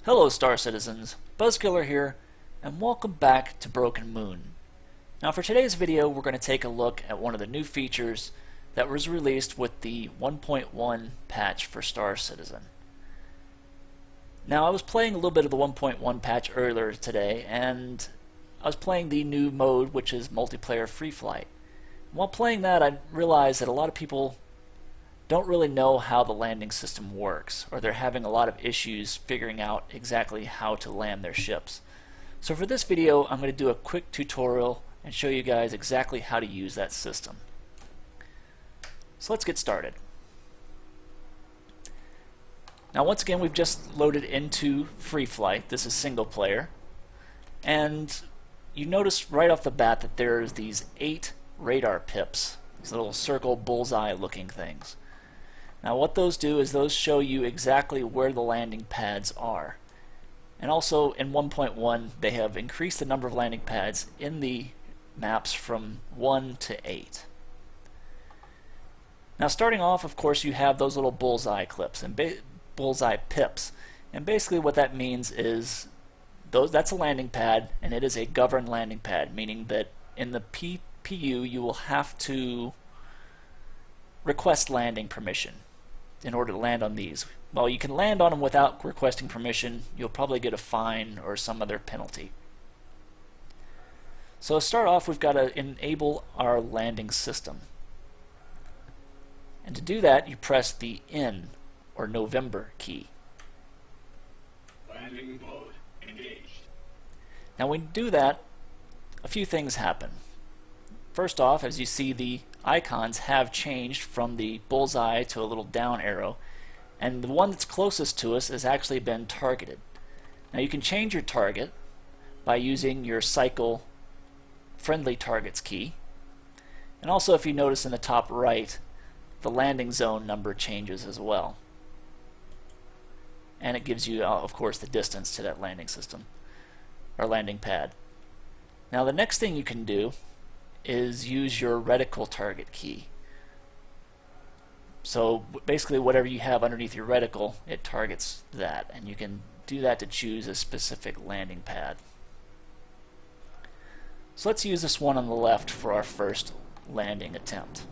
Hello Star Citizens, Buzzkiller here, and welcome back to Broken Moon. Now for today's video we're going to take a look at one of the new features that was released with the 1.1 patch for Star Citizen. Now I was playing a little bit of the 1.1 patch earlier today, and I was playing the new mode, which is multiplayer free flight. While playing that, I realized that a lot of people don't really know how the landing system works, or they're having a lot of issues figuring out exactly how to land their ships. So for this video I'm going to do a quick tutorial and show you guys exactly how to use that system. So let's get started. Now once again we've just loaded into free flight. This is single player, and you notice right off the bat that there's these 8 radar pips, these little circle bullseye looking things. Now what those do is those show you exactly where the landing pads are. And also in 1.1 they have increased the number of landing pads in the maps from 1 to 8. Now starting off, of course, you have those little bullseye clips and bullseye pips. And basically what that means is that's a landing pad, and it is a governed landing pad, meaning that in the PU you will have to request landing permission in order to land on these. Well, you can land on them without requesting permission. You'll probably get a fine or some other penalty. So to start off, we've got to enable our landing system. And to do that, you press the N or November key. Landing mode engaged. Now when you do that, a few things happen. First off, as you see, the icons have changed from the bullseye to a little down arrow, and the one that's closest to us has actually been targeted. Now you can change your target by using your cycle friendly targets key, and also if you notice in the top right, the landing zone number changes as well, and it gives you of course the distance to that landing system or landing pad. Now the next thing you can do is use your reticle target key. So basically whatever you have underneath your reticle, it targets that, and you can do that to choose a specific landing pad. So let's use this one on the left for our first landing attempt.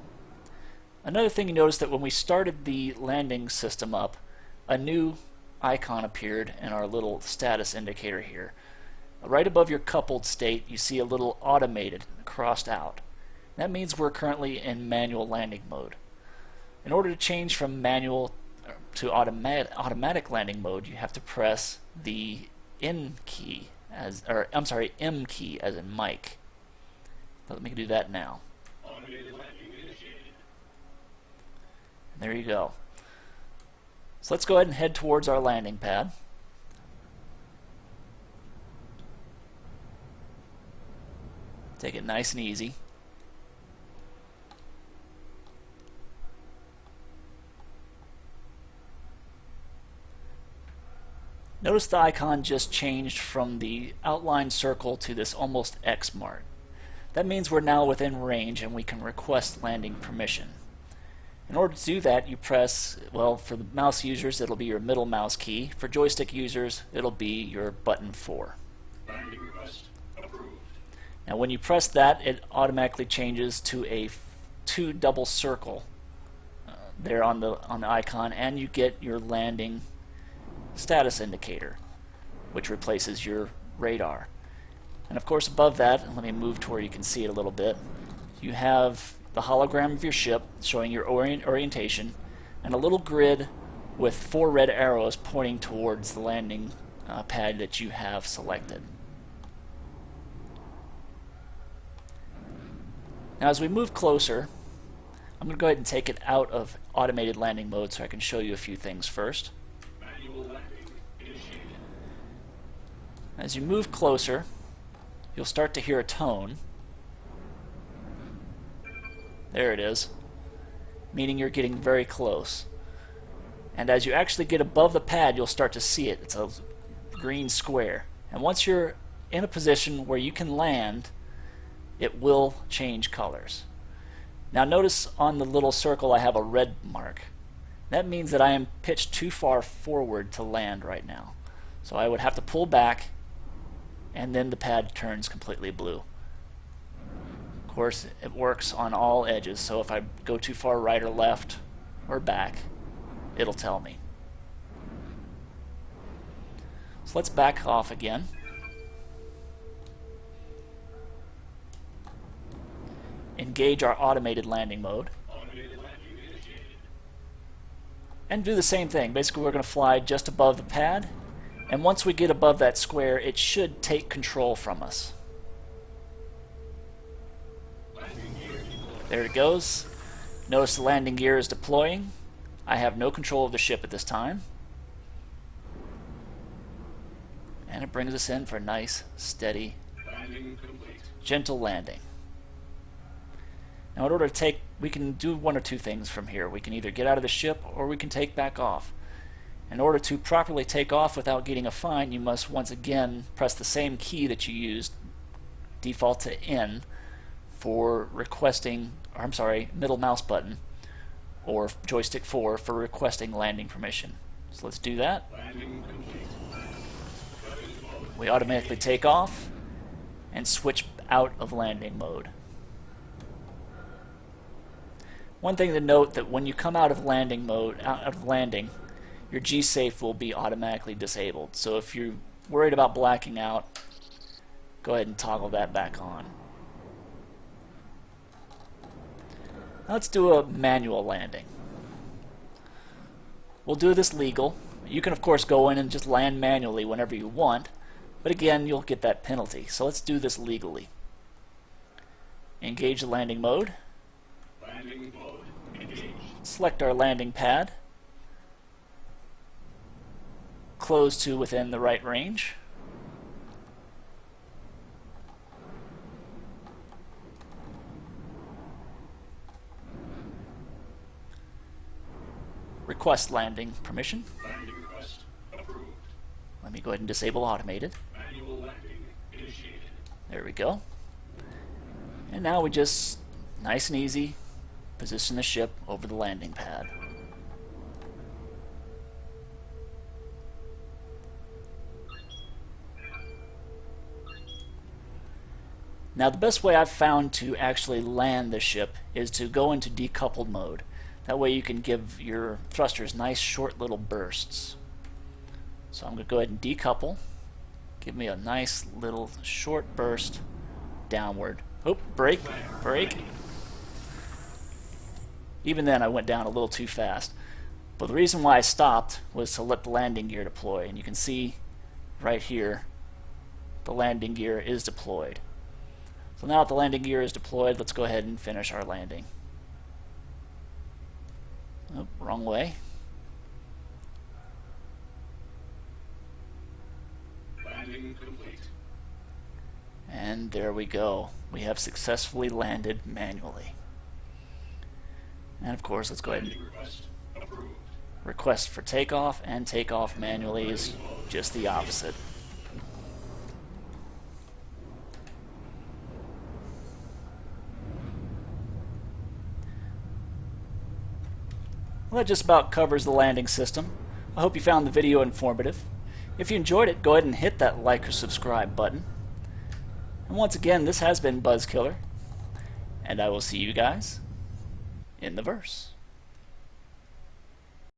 Another thing you notice that when we started the landing system up, a new icon appeared in our little status indicator here. Right above your coupled state you see a little automated crossed out. That means we're currently in manual landing mode. In order to change from manual to automatic landing mode, you have to press the M key as in Mike. Let me do that now. Automated landing initiated. And there you go. So let's go ahead and head towards our landing pad. Take it nice and easy. Notice the icon just changed from the outline circle to this almost X mark. That means we're now within range and we can request landing permission. In order to do that, you press, well, for the mouse users it'll be your middle mouse key. For joystick users it'll be your button 4. Landing request approved. Now when you press that, it automatically changes to a 2 double circle there on the icon, and you get your landing status indicator, which replaces your radar. And of course above that, let me move to where you can see it a little bit, you have the hologram of your ship showing your orientation, and a little grid with 4 red arrows pointing towards the landing pad that you have selected. Now as we move closer, I'm going to go ahead and take it out of automated landing mode so I can show you a few things first. Manual landing initiated. As you move closer, you'll start to hear a tone. There it is, meaning you're getting very close. And as you actually get above the pad, you'll start to see it. It's a green square. And once you're in a position where you can land, it will change colors. Now notice on the little circle I have a red mark. That means that I am pitched too far forward to land right now. So I would have to pull back, and then the pad turns completely blue. Of course, it works on all edges, so if I go too far right or left or back, it'll tell me. So let's back off again. Engage our automated landing mode. Automated landing initiated. And do the same thing. Basically, we're going to fly just above the pad, and once we get above that square, it should take control from us. Landing gear deployed. There it goes. Notice the landing gear is deploying. I have no control of the ship at this time. And it brings us in for a nice, steady, Landing complete. gentle landing. Now in order to take, we can do one or two things from here. We can either get out of the ship or we can take back off. In order to properly take off without getting a fine, you must once again press the same key that you used, default to N, for requesting, or I'm sorry, middle mouse button, or joystick 4 for requesting landing permission. So let's do that. Landing complete. We automatically take off and switch out of landing mode. One thing to note, that when you come out of landing mode, out of landing, your G-Safe will be automatically disabled. So if you're worried about blacking out, go ahead and toggle that back on. Now let's do a manual landing. We'll do this legal. You can of course go in and just land manually whenever you want, but again you'll get that penalty. So let's do this legally. Engage the landing mode. Landing mode engaged. Select our landing pad. Close to within the right range. Request landing permission. Landing request approved. Let me go ahead and disable automated. Manual landing initiated. There we go. And now we just, nice and easy, position the ship over the landing pad. Now the best way I've found to actually land the ship is to go into decoupled mode. That way you can give your thrusters nice short little bursts. So I'm going to go ahead and decouple. Give me a nice little short burst downward. Oh, brake, brake. Even then I went down a little too fast. But the reason why I stopped was to let the landing gear deploy. And you can see right here the landing gear is deployed. So now that the landing gear is deployed, let's go ahead and finish our landing. Oh, wrong way. Landing complete. And there we go. We have successfully landed manually. And of course, let's go ahead and Landing request approved. request for takeoff, and takeoff manually is just the opposite. Well, that just about covers the landing system. I hope you found the video informative. If you enjoyed it, go ahead and hit that like or subscribe button. And once again, this has been Buzzkiller, and I will see you guys in the verse.